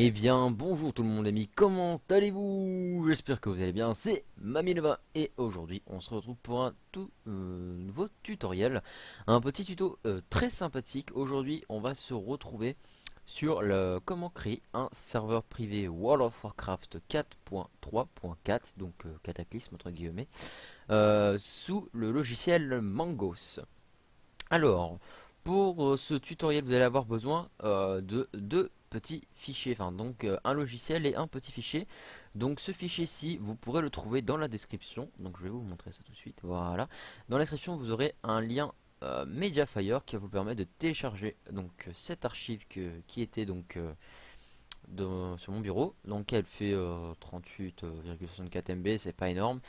Eh bien, bonjour tout le monde, amis, comment allez-vous? J'espère que vous allez bien, c'est Maminova et aujourd'hui on se retrouve pour un tout nouveau tutoriel. Un petit tuto très sympathique. Aujourd'hui on va se retrouver sur le comment créer un serveur privé World of Warcraft 4.3.4, donc cataclysme entre guillemets, sous le logiciel Mangos. Alors, pour ce tutoriel, vous allez avoir besoin de deux petits fichiers, enfin donc un logiciel et un petit fichier. Donc ce fichier-ci, vous pourrez le trouver dans la description. Donc je vais vous montrer ça tout de suite. Voilà. Dans la description, vous aurez un lien Mediafire qui va vous permettre de télécharger donc cette archive qui était donc sur mon bureau. Donc elle fait 38,64 MB, c'est pas énorme.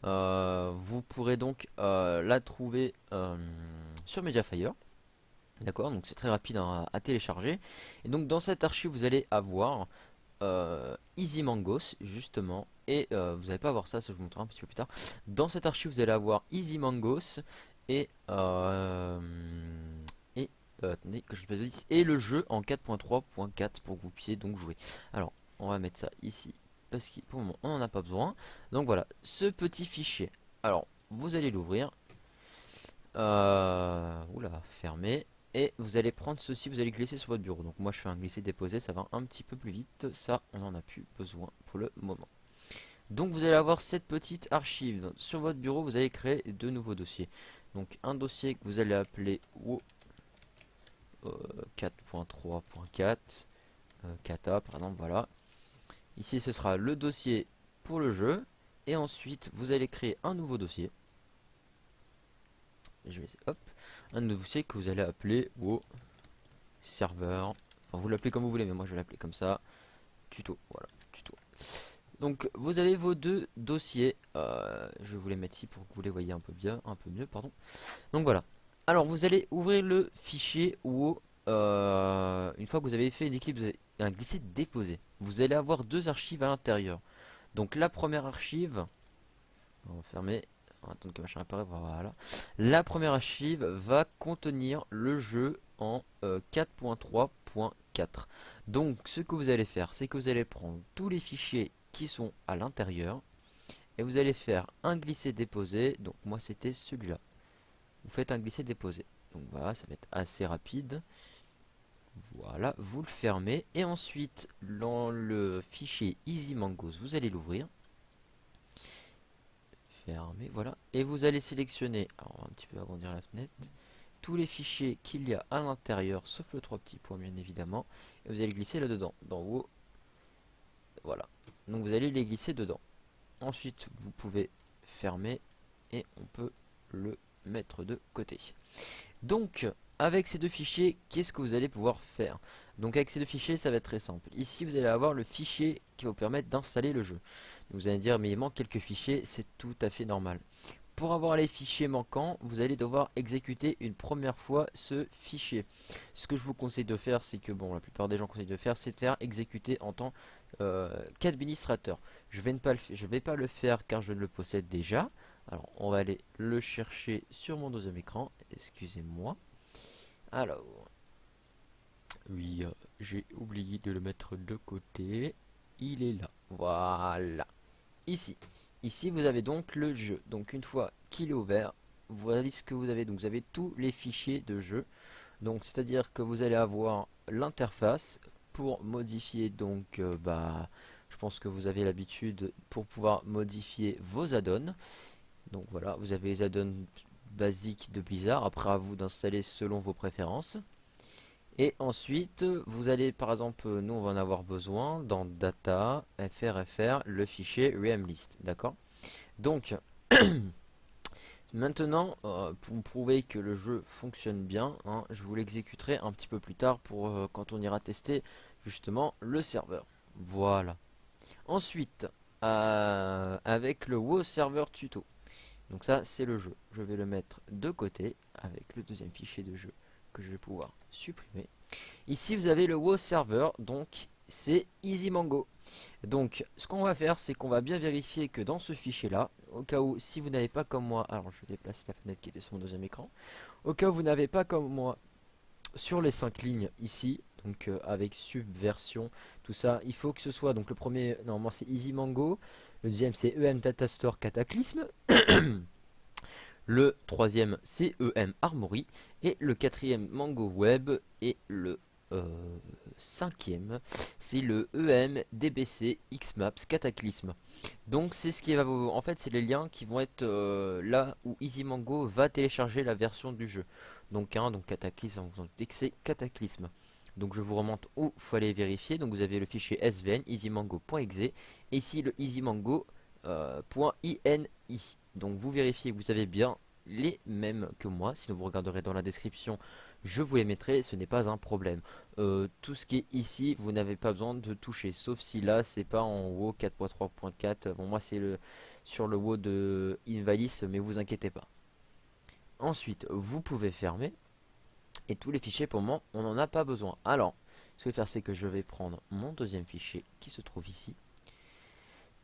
Vous pourrez donc la trouver sur Mediafire. D'accord, donc c'est très rapide à télécharger. Et donc dans cette archive, vous allez avoir Easy Mangos, justement. Et vous n'allez pas avoir ça, ça je vous montrerai un petit peu plus tard. Dans cette archive, vous allez avoir Easy Mangos et, attendez, que je ne dise pas de bêtises, et le jeu en 4.3.4 pour que vous puissiez donc jouer. Alors, on va mettre ça ici parce que pour le moment, on n'en a pas besoin. Donc voilà, ce petit fichier. Alors, vous allez l'ouvrir. Oula, fermé. Et vous allez prendre ceci, vous allez glisser sur votre bureau. Donc moi je fais un glisser-déposer, ça va un petit peu plus vite. Ça, on n'en a plus besoin pour le moment. Donc vous allez avoir cette petite archive. Sur votre bureau, vous allez créer deux nouveaux dossiers. Donc un dossier que vous allez appeler WoW 4.3.4 Kata par exemple, voilà. Ici ce sera le dossier pour le jeu. Et ensuite vous allez créer un nouveau dossier. Je vais hop, un nouveau dossier que vous allez appeler WoW serveur. Enfin vous l'appelez comme vous voulez, mais moi je vais l'appeler comme ça. Tuto, voilà, tuto. Donc vous avez vos deux dossiers. Je vais vous les mettre ici pour que vous les voyez un peu bien, un peu mieux, pardon. Donc voilà. Alors vous allez ouvrir le fichier WoW. Une fois que vous avez fait une équipe, vous avez un glisser déposé. Vous allez avoir deux archives à l'intérieur. Donc la première archive, on va fermer. On va attendre que machin apparaisse, voilà. La première archive va contenir le jeu en 4.3.4. Donc ce que vous allez faire, c'est que vous allez prendre tous les fichiers qui sont à l'intérieur et vous allez faire un glisser-déposer. Donc moi c'était celui-là. Vous faites un glisser-déposer. Donc voilà, ça va être assez rapide. Voilà, vous le fermez et ensuite dans le fichier Easy Mangos, vous allez l'ouvrir. Fermé, voilà. Et vous allez sélectionner, alors on va un petit peu agrandir la fenêtre, tous les fichiers qu'il y a à l'intérieur, sauf le trois petits points bien évidemment. Et vous allez glisser là-dedans, dans haut. Voilà. Donc vous allez les glisser dedans. Ensuite, vous pouvez fermer et on peut le mettre de côté. Donc, avec ces deux fichiers, qu'est-ce que vous allez pouvoir faire? Donc avec ces deux fichiers, ça va être très simple. Ici, vous allez avoir le fichier qui va vous permettre d'installer le jeu. Vous allez dire, mais il manque quelques fichiers, c'est tout à fait normal. Pour avoir les fichiers manquants, vous allez devoir exécuter une première fois ce fichier. Ce que je vous conseille de faire, c'est que, bon, la plupart des gens conseillent de faire, c'est de faire exécuter en tant qu'administrateur. Je vais pas le faire car je ne le possède déjà. Alors, on va aller le chercher sur mon deuxième écran. Excusez-moi. Alors, oui, j'ai oublié de le mettre de côté. Il est là. Voilà. Ici. Ici, vous avez donc le jeu. Donc, une fois qu'il est ouvert, voyez ce que vous avez. Donc, vous avez tous les fichiers de jeu. Donc, c'est-à-dire que vous allez avoir l'interface pour modifier. Donc, je pense que vous avez l'habitude pour pouvoir modifier vos add-ons. Donc, voilà, vous avez les add-ons basiques de Blizzard. Après, à vous d'installer selon vos préférences. Et ensuite, vous allez, par exemple, nous on va en avoir besoin dans data, frfr, le fichier remlist, d'accord? Donc, maintenant, pour prouver que le jeu fonctionne bien, hein, je vous l'exécuterai un petit peu plus tard pour quand on ira tester justement le serveur. Voilà. Ensuite, avec le WoW Server Tuto. Donc ça, c'est le jeu. Je vais le mettre de côté avec le deuxième fichier de jeu que je vais pouvoir supprimer. Ici, vous avez le WoW Server, donc c'est EasyMango. Donc, ce qu'on va faire, c'est qu'on va bien vérifier que dans ce fichier-là, au cas où, si vous n'avez pas comme moi, alors je déplace la fenêtre qui était sur mon deuxième écran, au cas où vous n'avez pas comme moi sur les 5 lignes ici, donc avec subversion, tout ça. Il faut que ce soit, donc le premier, normalement c'est EasyMongo, le deuxième c'est EM Datastore Cataclysme, le troisième c'est EM Armory, et le quatrième Mango Web, et le cinquième c'est le EM DBC Xmaps Cataclysme. Donc c'est ce qui va vous... En fait c'est les liens qui vont être là où EasyMongo va télécharger la version du jeu. Donc donc Cataclysme, vous en doutez que c'est Cataclysme. Donc je vous remonte où il faut aller vérifier. Donc vous avez le fichier svn easymango.exe et ici le easymango.ini. Donc vous vérifiez que vous avez bien les mêmes que moi. Sinon vous regarderez dans la description, je vous les mettrai, ce n'est pas un problème. Tout ce qui est ici, vous n'avez pas besoin de toucher, sauf si là c'est pas en WoW 4.3.4. Bon, moi c'est sur le WoW de Invalis, mais vous inquiétez pas. Ensuite, vous pouvez fermer. Et tous les fichiers pour moi, on n'en a pas besoin. Alors, ce que je vais faire, c'est que je vais prendre mon deuxième fichier qui se trouve ici.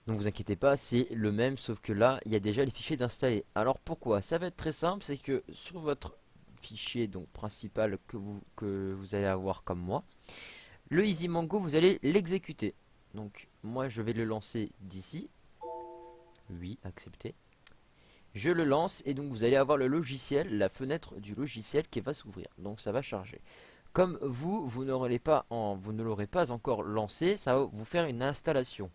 Donc vous inquiétez pas, c'est le même, sauf que là, il y a déjà les fichiers d'installer. Alors pourquoi? Ça va être très simple, c'est que sur votre fichier donc principal que vous allez avoir comme moi, le EasyMongo, vous allez l'exécuter. Donc moi, je vais le lancer d'ici. Oui, accepter. Je le lance et donc vous allez avoir le logiciel, la fenêtre du logiciel qui va s'ouvrir. Donc ça va charger. Comme vous ne l'aurez pas encore lancé, ça va vous faire une installation.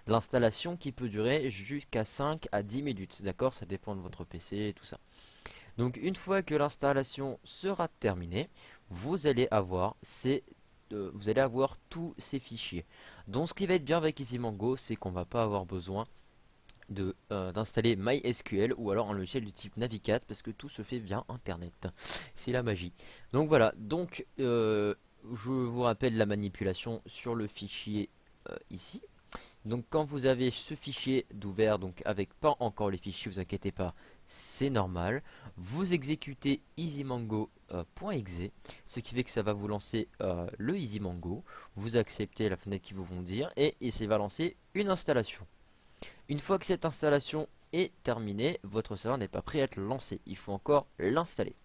L'installation qui peut durer jusqu'à 5 à 10 minutes, d'accord? Ça dépend de votre PC et tout ça. Donc une fois que l'installation sera terminée, vous allez avoir tous ces fichiers. Donc ce qui va être bien avec EasyMongo, c'est qu'on va pas avoir besoin d'installer MySQL ou alors un logiciel du type Navigat parce que tout se fait via internet. C'est la magie. Donc voilà, donc je vous rappelle la manipulation sur le fichier ici. Donc quand vous avez ce fichier d'ouvert, donc avec pas encore les fichiers, vous inquiétez pas, c'est normal. Vous exécutez easymango.exe, ce qui fait que ça va vous lancer le EasyMongo. Vous acceptez la fenêtre qui vous vont dire et ça va lancer une installation. Une fois que cette installation est terminée, votre serveur n'est pas prêt à être lancé. Il faut encore l'installer.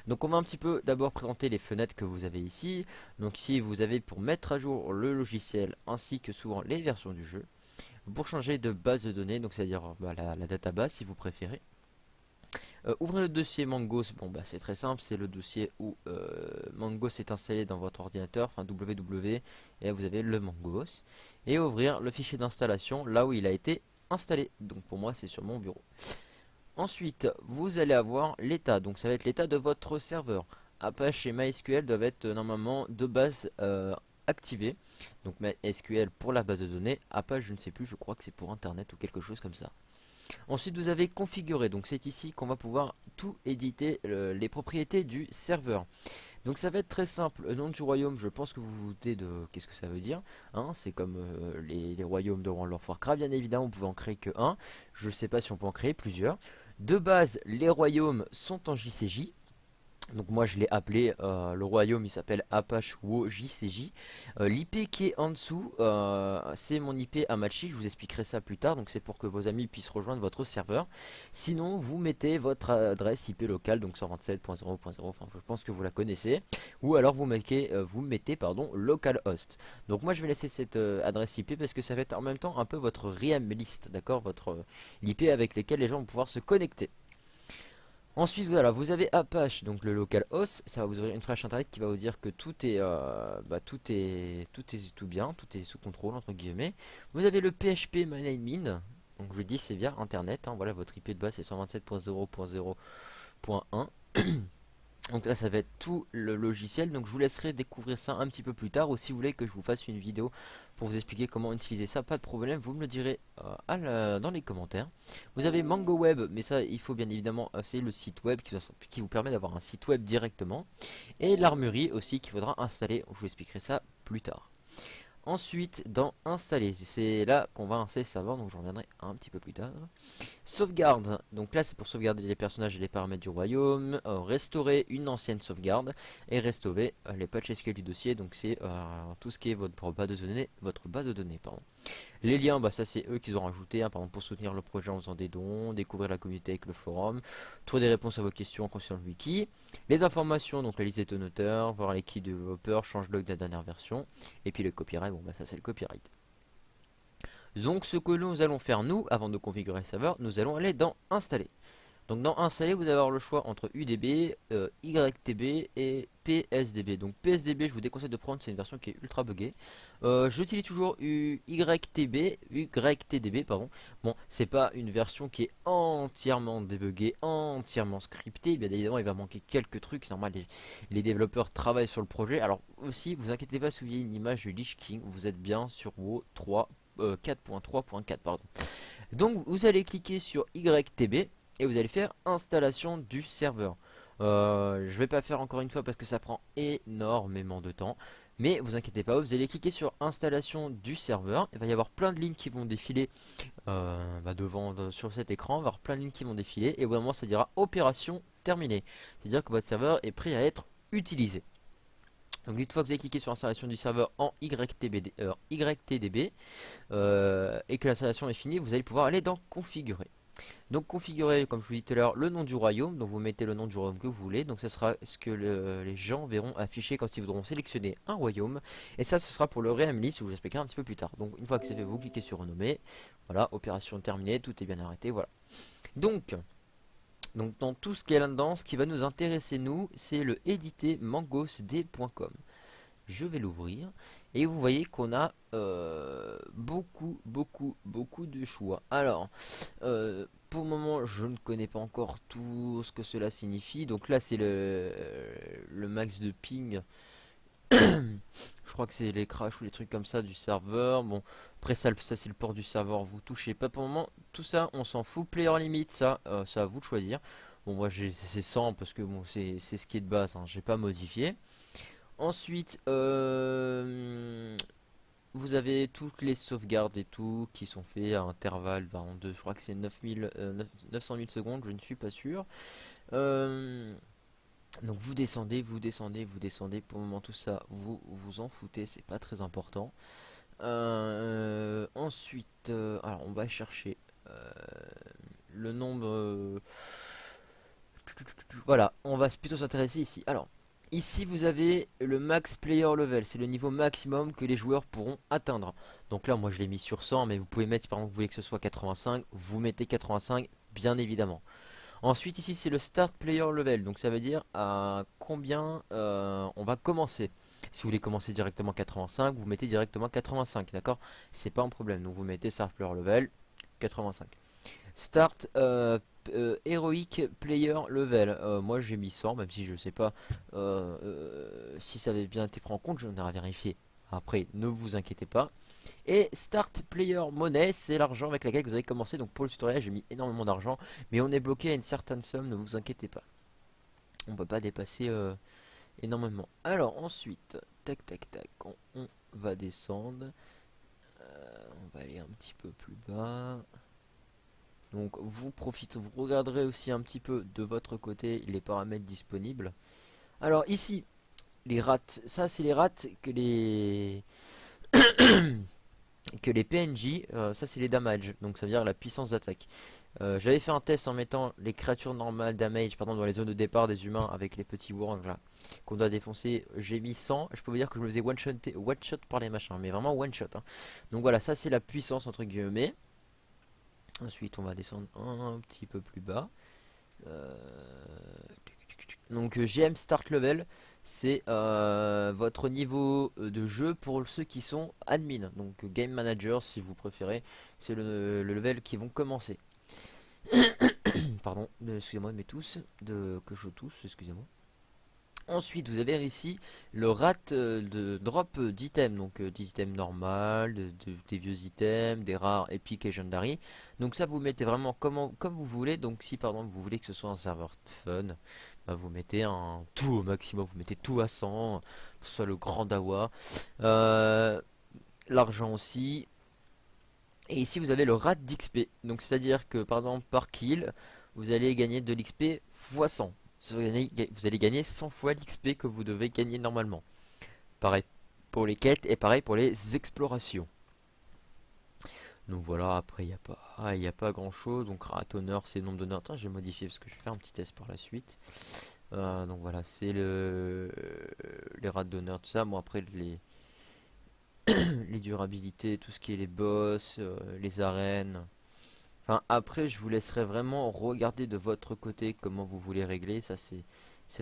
Donc on va un petit peu d'abord présenter les fenêtres que vous avez ici. Donc ici vous avez pour mettre à jour le logiciel ainsi que souvent les versions du jeu. Pour changer de base de données, donc c'est-à-dire la database si vous préférez. Ouvrez le dossier Mangos, bon bah c'est très simple, c'est le dossier où Mangos est installé dans votre ordinateur, enfin www, et là vous avez le Mangos. Et ouvrir le fichier d'installation là où il a été installé, donc pour moi c'est sur mon bureau. Ensuite vous allez avoir l'état, donc ça va être l'état de votre serveur. Apache et MySQL doivent être normalement de base activés. Donc MySQL pour la base de données, Apache je ne sais plus, je crois que c'est pour internet ou quelque chose comme ça. Ensuite vous avez configuré, donc c'est ici qu'on va pouvoir tout éditer les propriétés du serveur. Donc ça va être très simple, le nom du royaume, je pense que vous vous doutez de qu'est-ce que ça veut dire, hein, c'est comme les royaumes de World of Warcraft, bien évidemment on pouvait en créer que un, je ne sais pas si on peut en créer plusieurs. De base les royaumes sont en JCJ. Donc moi je l'ai appelé, le royaume il s'appelle Apache WoW JCJ. L'IP qui est en dessous, c'est mon IP Amachi, je vous expliquerai ça plus tard. Donc c'est pour que vos amis puissent rejoindre votre serveur. Sinon vous mettez votre adresse IP locale, donc 127.0.0, enfin je pense que vous la connaissez. Ou alors vous mettez localhost. Donc moi je vais laisser cette adresse IP parce que ça va être en même temps un peu votre RIM list, d'accord, votre l'IP avec lequel les gens vont pouvoir se connecter. Ensuite, voilà, vous avez Apache, donc le localhost, ça va vous ouvrir une flèche internet qui va vous dire que tout est tout bien, tout est sous contrôle entre guillemets. Vous avez le PHP MyAdmin, donc je dis c'est via internet, hein, voilà votre IP de base c'est 127.0.0.1. Donc là ça va être tout le logiciel, donc je vous laisserai découvrir ça un petit peu plus tard, ou si vous voulez que je vous fasse une vidéo pour vous expliquer comment utiliser ça, pas de problème, vous me le direz dans les commentaires. Vous avez Mango Web, mais ça il faut bien évidemment, c'est le site web qui vous permet d'avoir un site web directement, et l'armurerie aussi qu'il faudra installer, je vous expliquerai ça plus tard. Ensuite, dans installer, c'est là qu'on va installer le serveur, donc je reviendrai un petit peu plus tard. Sauvegarde, donc là c'est pour sauvegarder les personnages et les paramètres du royaume, restaurer une ancienne sauvegarde et restaurer les patchs SQL du dossier, donc c'est tout ce qui est votre base de données, pardon. Les liens, bah ça c'est eux qui ont rajouté, hein, par exemple pour soutenir le projet en faisant des dons, découvrir la communauté avec le forum, trouver des réponses à vos questions concernant le wiki. Les informations, donc la liste des donateurs, voir l'équipe de développeurs, changelog de la dernière version. Et puis le copyright, bon bah ça c'est le copyright. Donc ce que nous allons faire nous, avant de configurer le serveur, nous allons aller dans installer. Donc dans installer, vous allez avoir le choix entre UDB, YTB et PSDB. Donc PSDB, je vous déconseille de prendre, c'est une version qui est ultra buggée. J'utilise toujours YTDB, pardon. Bon, c'est pas une version qui est entièrement débuggée, entièrement scriptée. Bien évidemment, il va manquer quelques trucs. C'est normal, les développeurs travaillent sur le projet. Alors aussi, vous inquiétez pas si vous voyez une image du Lich King, vous êtes bien sur WoW 4.3.4, pardon. Donc vous allez cliquer sur YTB et vous allez faire installation du serveur. Je vais pas faire encore une fois parce que ça prend énormément de temps. Mais vous inquiétez pas, vous allez cliquer sur installation du serveur. Il va y avoir plein de lignes qui vont défiler sur cet écran. Il va y avoir plein de lignes qui vont défiler. Et au bout d'un moment, ça dira opération terminée. C'est-à-dire que votre serveur est prêt à être utilisé. Donc une fois que vous avez cliqué sur installation du serveur en YTDB et que l'installation est finie, vous allez pouvoir aller dans configurer. Donc configurer, comme je vous dis tout à l'heure, le nom du royaume. Donc vous mettez le nom du royaume que vous voulez. Donc ce sera ce que les gens verront afficher quand ils voudront sélectionner un royaume. Et ça, ce sera pour le Realm List, où je vous expliquerai un petit peu plus tard. Donc une fois que c'est fait, vous cliquez sur renommer. Voilà, opération terminée, tout est bien arrêté, voilà. Donc dans tout ce qui est là-dedans, ce qui va nous intéresser nous, c'est le éditer mangosd.com. Je vais l'ouvrir et vous voyez qu'on a beaucoup de choix. Alors pour le moment je ne connais pas encore tout ce que cela signifie. Donc là c'est le max de ping. Je crois que c'est les crashs ou les trucs comme ça du serveur. Bon, après ça c'est le port du serveur, vous touchez pas pour le moment. Tout ça on s'en fout. Player limit, ça c'est à vous de choisir. Bon, moi c'est 100 parce que bon c'est ce qui est de base, hein, j'ai pas modifié. Ensuite, vous avez toutes les sauvegardes et tout qui sont faits à intervalles, je crois que c'est 900 000 secondes, je ne suis pas sûr. Euh, donc vous descendez, vous descendez, vous descendez. Pour le moment tout ça, vous vous en foutez, c'est pas très important. Ensuite, alors on va chercher le nombre. Voilà, on va plutôt s'intéresser ici. Alors, ici vous avez le max player level, c'est le niveau maximum que les joueurs pourront atteindre. Donc là, moi je l'ai mis sur 100, mais vous pouvez mettre, par exemple, vous voulez que ce soit 85, vous mettez 85, bien évidemment. Ensuite, ici c'est le start player level, donc ça veut dire à combien on va commencer. Si vous voulez commencer directement 85, vous mettez directement 85, d'accord? C'est pas un problème, donc vous mettez start player level 85. Start Heroic Player Level. Moi j'ai mis 100, même si je sais pas si ça avait bien été pris en compte, j'en ai vérifié. Après, ne vous inquiétez pas. Et Start Player Money, c'est l'argent avec lequel vous avez commencé. Donc pour le tutoriel, j'ai mis énormément d'argent, mais on est bloqué à une certaine somme, ne vous inquiétez pas. On peut pas dépasser énormément. Alors ensuite, tac tac tac, on va descendre. On va aller un petit peu plus bas. Donc vous profitez, vous regarderez aussi un petit peu de votre côté les paramètres disponibles. Alors ici, les rats, ça c'est les rats que les PNJ, ça c'est les damage, donc ça veut dire la puissance d'attaque. J'avais fait un test en mettant les créatures normales damage, pardon, dans les zones de départ des humains avec les petits worms là qu'on doit défoncer. J'ai mis 100, je peux vous dire que je me faisais one shot par les machins, mais vraiment one shot, hein. Donc voilà, ça c'est la puissance entre guillemets. Ensuite, on va descendre un petit peu plus bas. Donc, GM Start Level, c'est votre niveau de jeu pour ceux qui sont admin. Donc, Game Manager, si vous préférez, c'est le level qui vont commencer. Pardon, excusez-moi, mais tous, que je tousse, excusez-moi. Ensuite, vous avez ici le rat de drop d'items, donc des items normales, des vieux items, des rares, épiques et legendary. Donc ça, vous mettez vraiment comme vous voulez. Donc si par exemple vous voulez que ce soit un serveur fun, bah, vous mettez un tout au maximum, vous mettez tout à 100, que ce soit le grand dawa. L'argent aussi. Et ici vous avez le rat d'XP. Donc c'est-à-dire que par exemple par kill, vous allez gagner de l'XP x 100. Vous allez gagner 100 fois l'XP que vous devez gagner normalement. Pareil pour les quêtes et pareil pour les explorations. Donc voilà, après il y a pas grand chose. Donc rate honneur c'est le nombre d'honneurs. Attends, je vais modifier parce que je vais faire un petit test par la suite. Donc voilà, c'est les rates d'honneur, tout ça. Bon après les durabilités, tout ce qui est les boss, les arènes. Enfin après je vous laisserai vraiment regarder de votre côté comment vous voulez régler. Ça c'est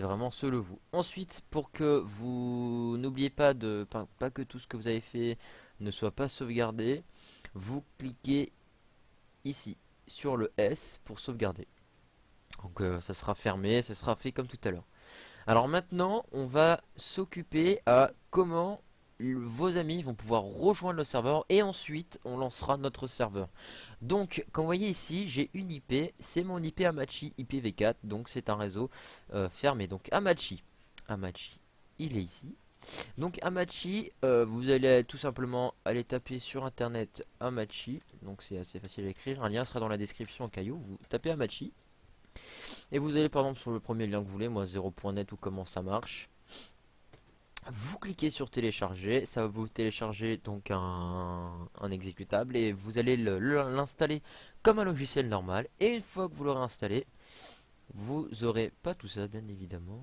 vraiment selon vous. Ensuite, pour que vous n'oubliez pas pas que tout ce que vous avez fait ne soit pas sauvegardé, vous cliquez ici sur le S pour sauvegarder. Donc ça sera fermé, ça sera fait comme tout à l'heure. Alors maintenant, on va s'occuper à comment vos amis vont pouvoir rejoindre le serveur et ensuite on lancera notre serveur. Donc, comme vous voyez ici, j'ai une IP, c'est mon IP Hamachi IPv4, donc c'est un réseau fermé. Donc Hamachi, il est ici. Donc Hamachi, vous allez tout simplement aller taper sur internet Hamachi, donc c'est assez facile à écrire, un lien sera dans la description en caillou, vous tapez Hamachi. Et vous allez par exemple sur le premier lien que vous voulez, moi 0.net ou comment ça marche. Vous cliquez sur télécharger, ça va vous télécharger donc un exécutable et vous allez l'installer comme un logiciel normal. Et une fois que vous l'aurez installé, vous aurez pas tout ça bien évidemment.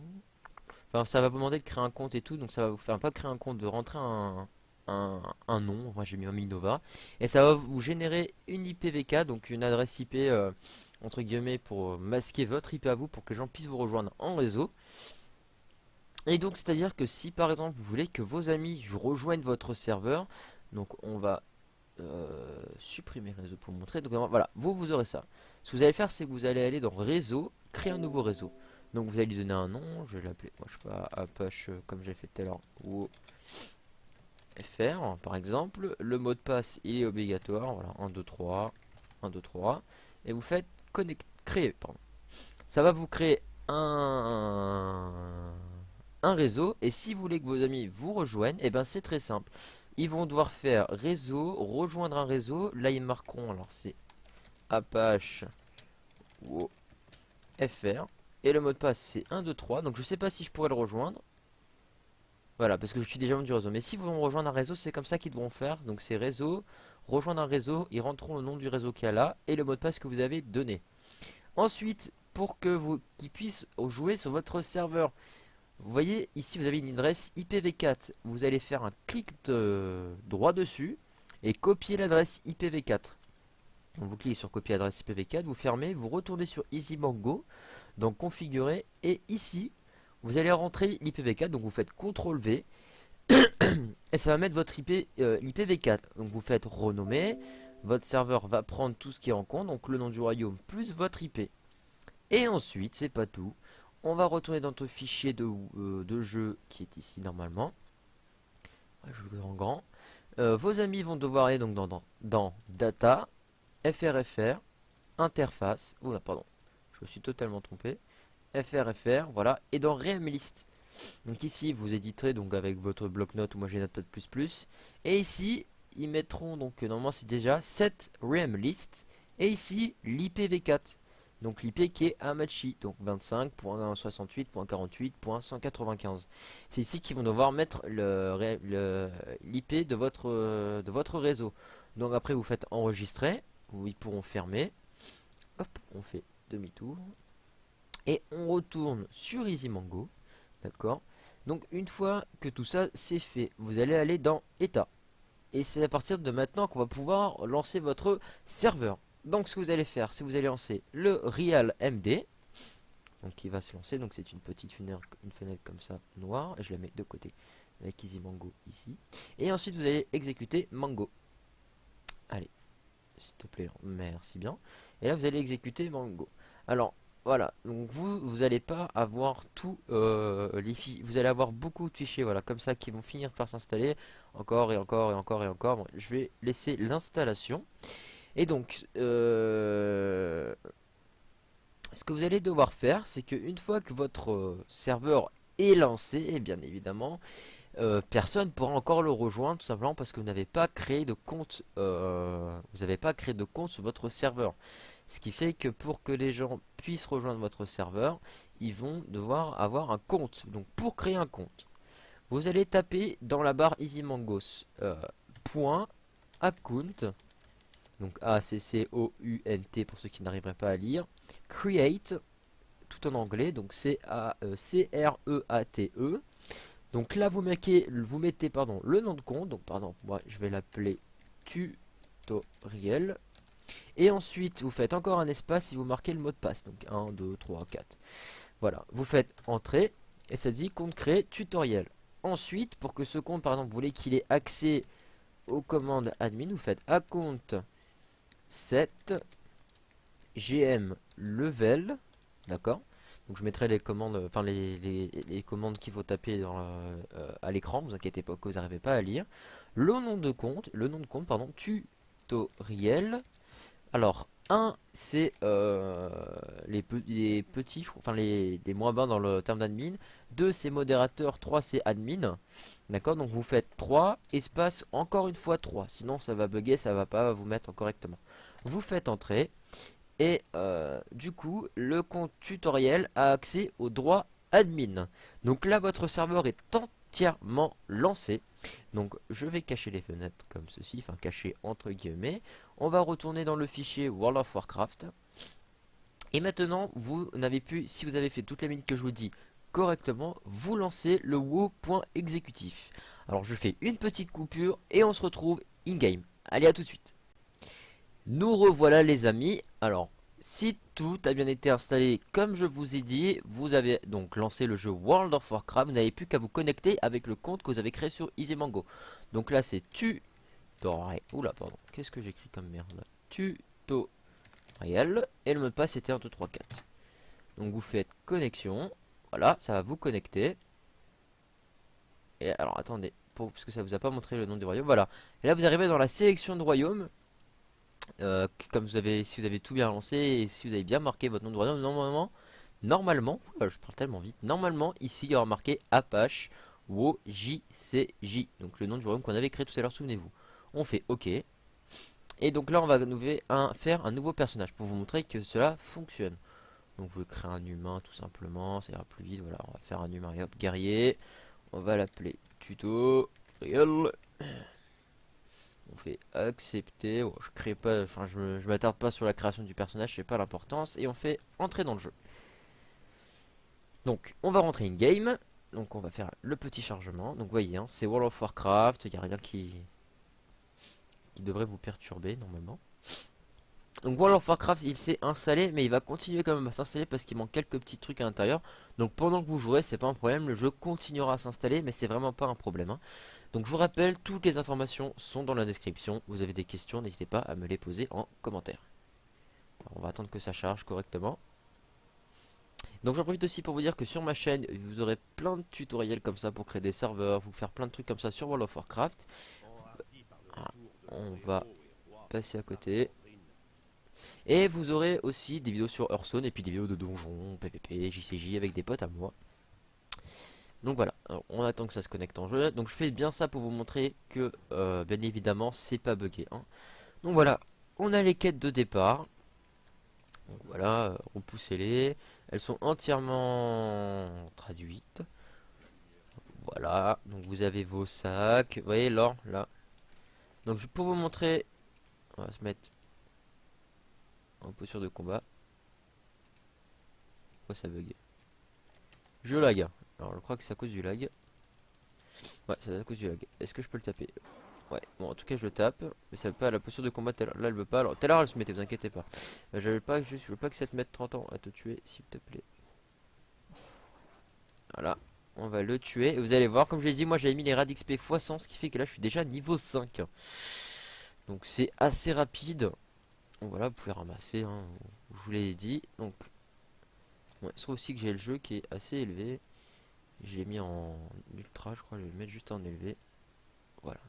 Enfin ça va vous demander de créer un compte et tout, donc ça va vous faire pas créer un compte, de rentrer un nom, moi j'ai mis un Minova, et ça va vous générer une IPv4, donc une adresse IP entre guillemets pour masquer votre IP à vous pour que les gens puissent vous rejoindre en réseau. Et donc c'est à dire que si par exemple vous voulez que vos amis rejoignent votre serveur, donc on va supprimer réseau pour vous montrer. Donc voilà, vous aurez ça. Ce que vous allez faire, c'est que vous allez aller dans réseau, créer un nouveau réseau. Donc vous allez lui donner un nom, je vais l'appeler, moi je sais pas, Apache comme j'ai fait tout à l'heure, ou FR par exemple. Le mot de passe il est obligatoire, voilà, 1, 2, 3, 1, 2, 3. Et vous faites créer, pardon. Ça va vous créer un réseau, et si vous voulez que vos amis vous rejoignent, et ben c'est très simple. Ils vont devoir faire réseau, rejoindre un réseau, là ils marqueront, alors c'est Apache ou FR, et le mot de passe c'est 1, 2, 3, donc je sais pas si je pourrais le rejoindre. Voilà, parce que je suis déjà membre du réseau. Mais si vous vont rejoindre un réseau, c'est comme ça qu'ils devront faire. Donc c'est réseau, rejoindre un réseau, ils rentreront le nom du réseau qu'il y a là et le mot de passe que vous avez donné. Ensuite, pour que vous qu'ils puissent jouer sur votre serveur, vous voyez ici vous avez une adresse IPv4. Vous allez faire un clic droit dessus et copier l'adresse IPv4. Donc vous cliquez sur copier adresse IPv4, vous fermez, vous retournez sur EasyMango, donc configurer, et ici vous allez rentrer l'IPv4, donc vous faites CTRL V et ça va mettre votre IP l'IPv4. Donc vous faites renommer, votre serveur va prendre tout ce qui est en compte, donc le nom du royaume plus votre IP. Et ensuite, c'est pas tout, on va retourner dans notre fichier de jeu qui est ici normalement. Je le mets en grand. Vos amis vont devoir aller donc dans data, FRFR, interface, oula pardon, je me suis totalement trompé, FRFR, voilà, et dans ReamList. Donc ici vous éditerez donc avec votre bloc-notes ou moi j'ai Notepad++, et ici ils mettront donc normalement c'est déjà set ReamList, et ici l'IPv4, donc l'IP qui est Hamachi, donc 25.68.48.195. C'est ici qu'ils vont devoir mettre l'IP de votre réseau. Donc après vous faites enregistrer, où ils pourront fermer. Hop, on fait demi-tour. Et on retourne sur EasyMango. D'accord. Donc une fois que tout ça c'est fait, vous allez aller dans état. Et c'est à partir de maintenant qu'on va pouvoir lancer votre serveur. Donc ce que vous allez faire, c'est que vous allez lancer le Real MD. Donc qui va se lancer. Donc c'est une petite fenêtre comme ça noire. Et je la mets de côté avec EasyMango ici. Et ensuite vous allez exécuter Mango. Allez, s'il te plaît, merci bien. Et là vous allez exécuter Mango. Alors voilà, donc vous allez pas avoir tout les fichiers, vous allez avoir beaucoup de fichiers, voilà, comme ça qui vont finir par s'installer encore et encore et encore et encore. Bon, je vais laisser l'installation. Et donc ce que vous allez devoir faire, c'est que une fois que votre serveur est lancé, et bien évidemment personne ne pourra encore le rejoindre, tout simplement parce que vous n'avez pas créé de compte sur votre serveur. Ce qui fait que pour que les gens puissent rejoindre votre serveur, ils vont devoir avoir un compte. Donc pour créer un compte, vous allez taper dans la barre EasyMangos .account Donc A-C-C-O-U-N-T pour ceux qui n'arriveraient pas à lire. Create, tout en anglais, donc C-A-C-R-E-A-T-E. Donc là, vous mettez pardon, le nom de compte. Donc par exemple, moi, je vais l'appeler tutoriel. Et ensuite, vous faites encore un espace et vous marquez le mot de passe. Donc 1, 2, 3, 4. Voilà, vous faites entrée et ça dit compte créé tutoriel. Ensuite, pour que ce compte, par exemple, vous voulez qu'il ait accès aux commandes admin, vous faites account 7 gm level, d'accord. Donc je mettrai les commandes, enfin les commandes qu'il faut taper à l'écran, vous inquiétez pas que vous n'arrivez pas à lire. Le nom de compte, pardon, tutoriel. Alors, un c'est les petits, enfin les moins bas dans le terme d'admin. 2 c'est modérateur, 3 c'est admin. D'accord, donc vous faites 3, espace, encore une fois 3. Sinon ça va bugger, ça va pas vous mettre correctement. Vous faites entrer. Et du coup, le compte tutoriel a accès aux droits admin. Donc là, votre serveur est entièrement lancé. Donc je vais cacher les fenêtres comme ceci, enfin cacher entre guillemets. On va retourner dans le fichier World of Warcraft. Et maintenant, vous n'avez plus, si vous avez fait toutes les minutes que je vous dis correctement, vous lancez le WoW.exécutif. Alors je fais une petite coupure et on se retrouve in-game. Allez, à tout de suite. Nous revoilà les amis. Alors, si tout a bien été installé comme je vous ai dit, vous avez donc lancé le jeu World of Warcraft. Vous n'avez plus qu'à vous connecter avec le compte que vous avez créé sur EasyMango. Donc là, c'est tutoriel. Oula, pardon. Qu'est-ce que j'écris comme merde là? Tutoriel. Et le mot de passe était 1, 2, 3, 4. Donc vous faites connexion. Voilà, ça va vous connecter. Et alors, attendez. Parce que ça vous a pas montré le nom du royaume. Voilà. Et là, vous arrivez dans la sélection de royaume. Comme si vous avez tout bien lancé et si vous avez bien marqué votre nom de royaume, normalement, je parle tellement vite, normalement ici il y aura marqué Apache WoW JCJ, donc le nom du royaume qu'on avait créé tout à l'heure, souvenez-vous. On fait OK. Et donc là on va faire un nouveau personnage pour vous montrer que cela fonctionne. Donc vous créez un humain tout simplement, ça ira plus vite. Voilà, on va faire un humain hop, guerrier. On va l'appeler tutoriel. On fait accepter. Oh, je crée pas, enfin je m'attarde pas sur la création du personnage, c'est pas l'importance. Et on fait entrer dans le jeu. Donc on va rentrer in game. Donc on va faire le petit chargement. Donc vous voyez, hein, c'est World of Warcraft. Il n'y a rien qui devrait vous perturber normalement. Donc World of Warcraft il s'est installé, mais il va continuer quand même à s'installer parce qu'il manque quelques petits trucs à l'intérieur. Donc pendant que vous jouerez, c'est pas un problème, le jeu continuera à s'installer, mais c'est vraiment pas un problème, hein. Donc je vous rappelle, toutes les informations sont dans la description. Vous avez des questions, n'hésitez pas à me les poser en commentaire. Alors, on va attendre que ça charge correctement. Donc j'en profite aussi pour vous dire que sur ma chaîne, vous aurez plein de tutoriels comme ça pour créer des serveurs, vous faire plein de trucs comme ça sur World of Warcraft. Ah, on va passer à côté. Et vous aurez aussi des vidéos sur Hearthstone et puis des vidéos de donjons, PvP, JCJ avec des potes à moi. Donc voilà, alors, on attend que ça se connecte en jeu. Donc je fais bien ça pour vous montrer que bien évidemment c'est pas buggé, hein. Donc voilà, on a les quêtes de départ. Donc voilà, repoussez-les. Elles sont entièrement traduites. Voilà, donc vous avez vos sacs. Vous voyez l'or là. Donc pour vous montrer, on va se mettre en posture de combat. Pourquoi ça bug? Je lag. Alors je crois que c'est à cause du lag. Ouais, c'est à cause du lag. Est-ce que je peux le taper? Ouais, bon en tout cas je le tape. Mais ça veut pas, la posture de combat là elle veut pas. Alors tout à l'heure elle se mettait, vous inquiétez pas. Je veux pas que ça te mette 30 ans à te tuer, s'il te plaît. Voilà, on va le tuer. Et vous allez voir, comme je l'ai dit, moi j'avais mis les rats d'XP x100, ce qui fait que là je suis déjà niveau 5. Donc c'est assez rapide. Donc voilà, vous pouvez ramasser, hein, je vous l'ai dit. Donc, ouais, il se trouve aussi que j'ai le jeu qui est assez élevé. Je l'ai mis en ultra, je crois, je vais le mettre juste en élevé. Voilà.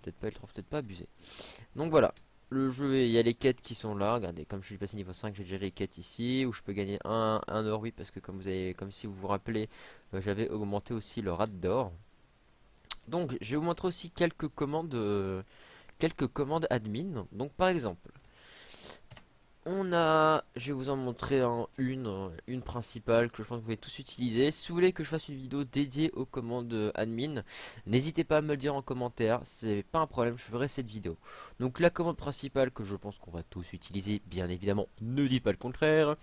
Peut-être pas ultra, peut-être pas abusé. Donc voilà, le jeu, il y a les quêtes qui sont là. Regardez, comme je suis passé niveau 5, j'ai déjà les quêtes ici. Où je peux gagner 1 or, oui, parce que comme si vous vous rappelez, j'avais augmenté aussi le rate d'or. Donc je vais vous montrer aussi quelques commandes admin. Donc par exemple, Je vais vous en montrer une principale que je pense que vous pouvez tous utiliser. Si vous voulez que je fasse une vidéo dédiée aux commandes admin, n'hésitez pas à me le dire en commentaire, c'est pas un problème, je ferai cette vidéo. Donc la commande principale que je pense qu'on va tous utiliser, bien évidemment, ne dites pas le contraire,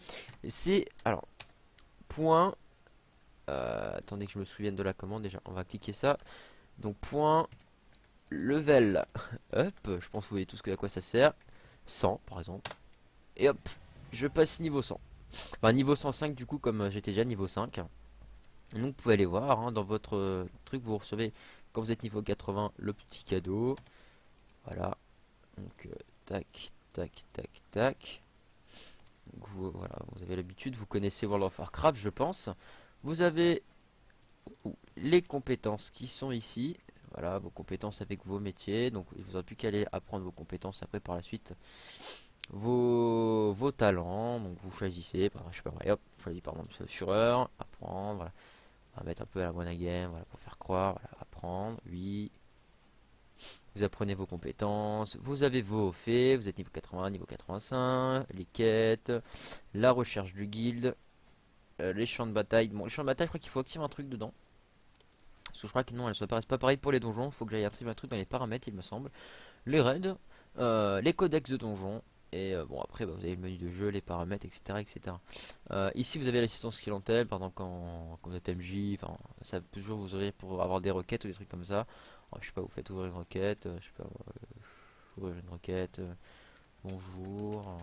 c'est, alors, point, attendez que je me souvienne de la commande déjà, on va cliquer ça. Donc point, level up, je pense que vous voyez tous à quoi ça sert, 100 par exemple. Et hop, je passe niveau 100. Enfin, niveau 105 du coup, comme j'étais déjà niveau 5. Donc vous pouvez aller voir, hein, dans votre truc, vous recevez, quand vous êtes niveau 80, le petit cadeau. Voilà. Donc, tac, tac, tac, tac. Donc, voilà, vous avez l'habitude, vous connaissez World of Warcraft, je pense. Vous avez les compétences qui sont ici. Voilà, vos compétences avec vos métiers. Donc, il vous aura plus qu'à aller apprendre vos compétences après par la suite. Vos talents, donc vous choisissez, je sais pas, hop, vous choisissez par exemple Fureur, apprendre, voilà. On va mettre un peu à la bonne game, voilà, pour faire croire, voilà, apprendre, oui. Vous apprenez vos compétences, vous avez vos faits, vous êtes niveau 80, niveau 85, les quêtes, la recherche du guild, les champs de bataille. Bon, les champs de bataille, je crois qu'il faut activer un truc dedans. Parce que je crois que non, elles ne pas pareil pour les donjons, il faut que j'aille activer un truc dans les paramètres, il me semble. Les raids, les codex de donjons. Et bon, après, bah, vous avez le menu de jeu, les paramètres, etc. etc. Ici, vous avez l'assistance clientèle, par exemple, quand vous êtes MJ, enfin, ça peut toujours vous ouvrir pour avoir des requêtes ou des trucs comme ça. Alors, je sais pas, vous faites ouvrir une requête, je sais pas, ouvrir une requête, bonjour,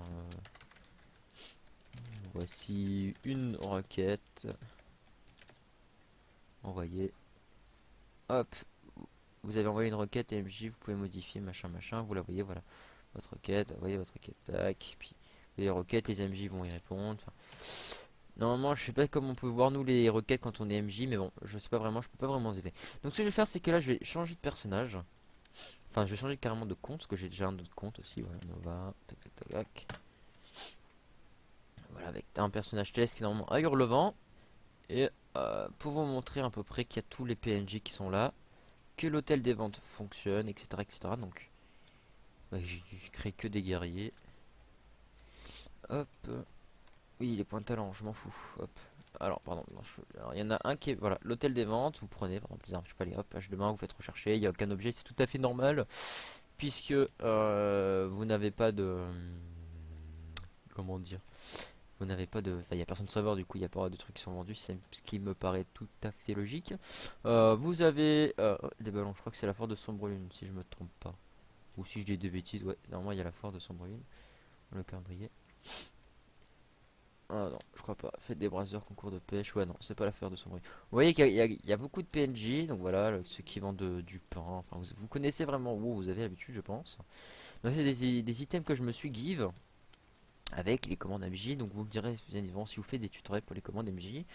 voici une requête, envoyée, hop, vous avez envoyé une requête à MJ, vous pouvez modifier, machin, machin, vous la voyez, voilà. Votre requête, envoyez votre requête, tac, puis les requêtes, les MJ vont y répondre. Enfin, normalement, je sais pas comment on peut voir nous les requêtes quand on est MJ, mais bon, je sais pas vraiment, je peux pas vraiment vous aider. Donc ce que je vais faire, c'est que là, je vais changer de personnage. Enfin, je vais changer carrément de compte, parce que j'ai déjà un autre compte aussi, voilà, Nova, tac, tac, tac, tac. Voilà, avec un personnage TS qui est normalement à Hurlevent. Et pour vous montrer à peu près qu'il y a tous les PNJ qui sont là, que l'hôtel des ventes fonctionne, etc. etc. Donc, bah, j'ai créé que des guerriers. Hop. Oui, les points de talent, je m'en fous. Hop. Alors, pardon. Non, alors, il y en a un qui est. Voilà, l'hôtel des ventes. Vous prenez, par exemple, les armes. Je sais pas, les hop, H de main, vous faites rechercher. Il n'y a aucun objet, c'est tout à fait normal. Puisque vous n'avez pas de. Comment dire? Vous n'avez pas de. Enfin, il n'y a personne de serveur, du coup, il n'y a pas de trucs qui sont vendus. C'est ce qui me paraît tout à fait logique. Vous avez des ballons. Je crois que c'est la force de Sombre Lune, si je me trompe pas. Ou si je dis des bêtises, ouais. Normalement, il y a la force de Sombre Lune. Le calendrier. Ah non, je crois pas. Faites des brasseurs, concours de pêche. Ouais, non, c'est pas l'affaire de Sombrie. Vous voyez qu'il y a beaucoup de PNJ. Donc voilà, ceux qui vendent du pain. Enfin, vous connaissez vraiment où vous avez l'habitude, je pense. Donc c'est des items que je me suis give avec les commandes MJ. Donc vous me direz, bien évidemment, si vous faites des tutoriels pour les commandes MJ.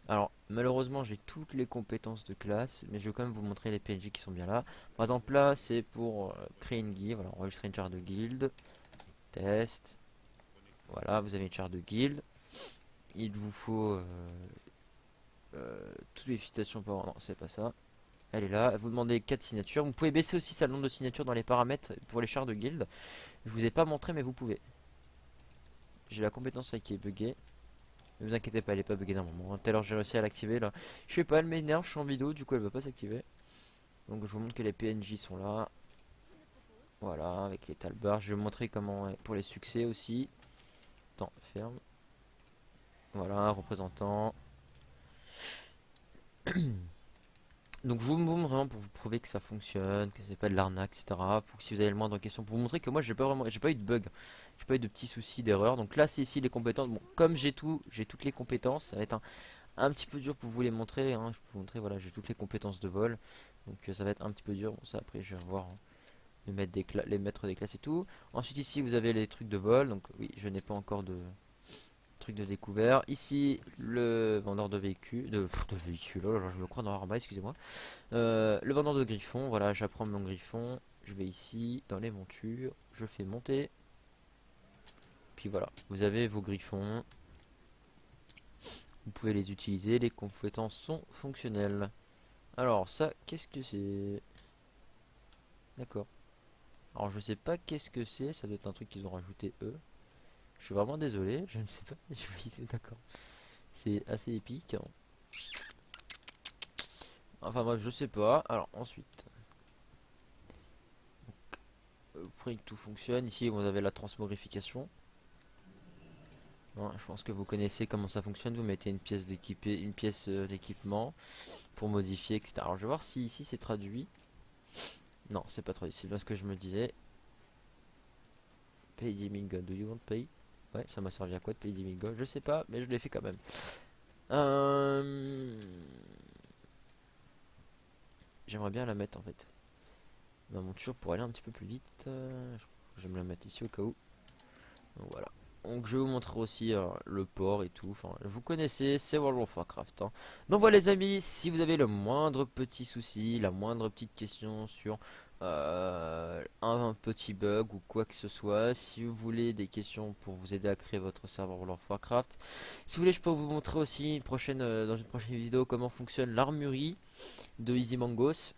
Alors, malheureusement, j'ai toutes les compétences de classe. Mais je vais quand même vous montrer les PNJ qui sont bien là. Par exemple, là, c'est pour créer une guilde. Voilà, enregistrer une charte de guilde. Test. Voilà, vous avez une charte de guilde. Il vous faut toutes les félicitations par. Non, c'est pas ça. Elle est là. Vous demandez 4 signatures. Vous pouvez baisser aussi ça le nombre de signatures dans les paramètres pour les chars de guild. Je vous ai pas montré, mais vous pouvez. J'ai la compétence là qui est buggée. Ne vous inquiétez pas, elle est pas buggée d'un moment. Tout à l'heure, j'ai réussi à l'activer là. Je sais pas, elle m'énerve. Je suis en vidéo, du coup, elle va pas s'activer. Donc, je vous montre que les PNJ sont là. Voilà, avec les talbars. Je vais vous montrer comment pour les succès aussi. Attends, ferme. Voilà, représentant. Donc je vous montre vraiment pour vous prouver que ça fonctionne, que c'est pas de l'arnaque, etc. Pour que si vous avez le moindre question, pour vous montrer que moi j'ai pas eu de bug, j'ai pas eu de petits soucis d'erreur. Donc là c'est ici les compétences. Bon, comme j'ai toutes les compétences, ça va être un petit peu dur pour vous les montrer. Hein. Je peux vous montrer, voilà, j'ai toutes les compétences de vol. Donc ça va être un petit peu dur. Bon ça après je vais revoir hein, les maîtres des classes et tout. Ensuite ici vous avez les trucs de vol. Donc oui, je n'ai pas encore de truc de découvert. Ici, le vendeur de véhicules. De véhicules, oh là là, je me crois dans Arma, excusez-moi. Le vendeur de griffon, voilà, j'apprends mon griffon. Je vais ici, dans les montures. Je fais monter. Puis voilà, vous avez vos griffons. Vous pouvez les utiliser. Les compétences sont fonctionnelles. Alors, ça, qu'est-ce que c'est? D'accord. Alors, je sais pas qu'est-ce que c'est. Ça doit être un truc qu'ils ont rajouté eux. Je suis vraiment désolé, je ne sais pas. D'accord. C'est assez épique, hein. Enfin bref, je sais pas. Alors ensuite, pour que tout fonctionne, ici vous avez la transmogrification. Bon, je pense que vous connaissez comment ça fonctionne. Vous mettez une pièce d'équipement pour modifier, etc. Alors je vais voir si ici c'est traduit. Non, c'est pas traduit. C'est bien ce que je me disais. Pay 10 000 gold. Do you want pay? Ouais, ça m'a servi à quoi de payer 10 000 gold? Je sais pas, mais je l'ai fait quand même. J'aimerais bien la mettre en fait. Ma monture pour aller un petit peu plus vite. Je vais me la mettre ici au cas où. Donc voilà. Donc je vais vous montrer aussi le port et tout. Enfin, vous connaissez, c'est World of Warcraft, hein. Donc voilà les amis, si vous avez le moindre petit souci, la moindre petite question sur un petit bug ou quoi que ce soit, si vous voulez des questions pour vous aider à créer votre serveur World of Warcraft, si vous voulez je peux vous montrer aussi dans une prochaine vidéo comment fonctionne l'armurerie de Easy Mangos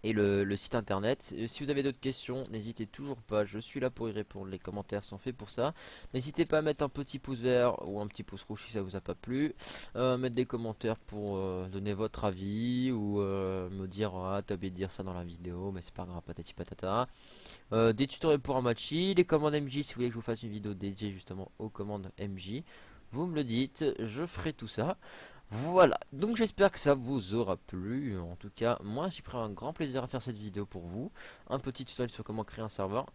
et le site internet. Si vous avez d'autres questions, n'hésitez toujours pas, je suis là pour y répondre, les commentaires sont faits pour ça. N'hésitez pas à mettre un petit pouce vert ou un petit pouce rouge si ça vous a pas plu, mettre des commentaires pour donner votre avis ou me dire ah t'as oublié de dire ça dans la vidéo mais c'est pas grave, patati patata. Des tutoriels pour Hamachi, les commandes MJ si vous voulez que je vous fasse une vidéo dédiée justement aux commandes MJ, vous me le dites, je ferai tout ça. Voilà, donc j'espère que ça vous aura plu. En tout cas, moi j'ai pris un grand plaisir à faire cette vidéo pour vous. Un petit tutoriel sur comment créer un serveur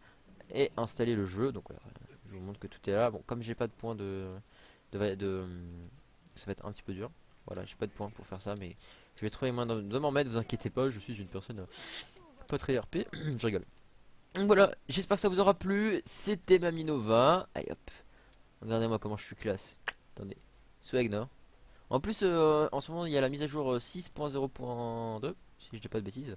et installer le jeu. Donc voilà, je vous montre que tout est là. Bon, comme j'ai pas de points ça va être un petit peu dur. Voilà, j'ai pas de points pour faire ça, mais je vais trouver moyen de m'en mettre. Vous inquiétez pas, je suis une personne pas très RP. Je rigole. Donc voilà, j'espère que ça vous aura plu. C'était Maminova. Allez hop, regardez-moi comment je suis classe. Attendez, swag non? En plus, en ce moment, il y a la mise à jour 6.0.2, si je dis pas de bêtises,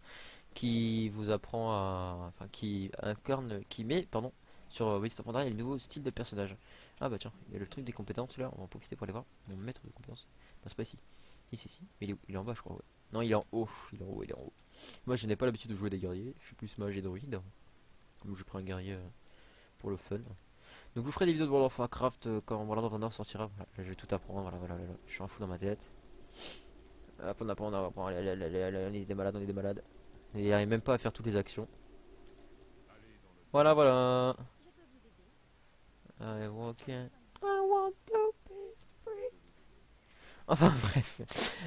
qui vous apprend enfin, qui incarne, qui met, pardon, sur Waste of Pandaria, il y a le nouveau style de personnage. Ah bah tiens, il y a le truc des compétences là, on va en profiter pour aller voir. Mon maître de compétences. Non, c'est pas ici. Ici. Mais il est où? Il est en bas, je crois, ouais. Non, il est en haut. Il est en haut, il est en haut. Moi, je n'ai pas l'habitude de jouer des guerriers. Je suis plus mage et druide. Comme je prends un guerrier pour le fun. Donc je vous ferai des vidéos de World of Warcraft quand World of Warcraft sortira. Voilà, là, je vais tout apprendre. Voilà. Je suis un fou dans ma tête. Hop, on apprend, on apprend. Allez, on est des malades, on est des malades. Et il n'arrive même pas à faire toutes les actions. Voilà. I walk in. I want to be free. Enfin bref.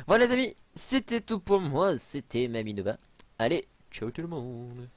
Voilà les amis, c'était tout pour moi. C'était Maminova. Allez, ciao tout le monde.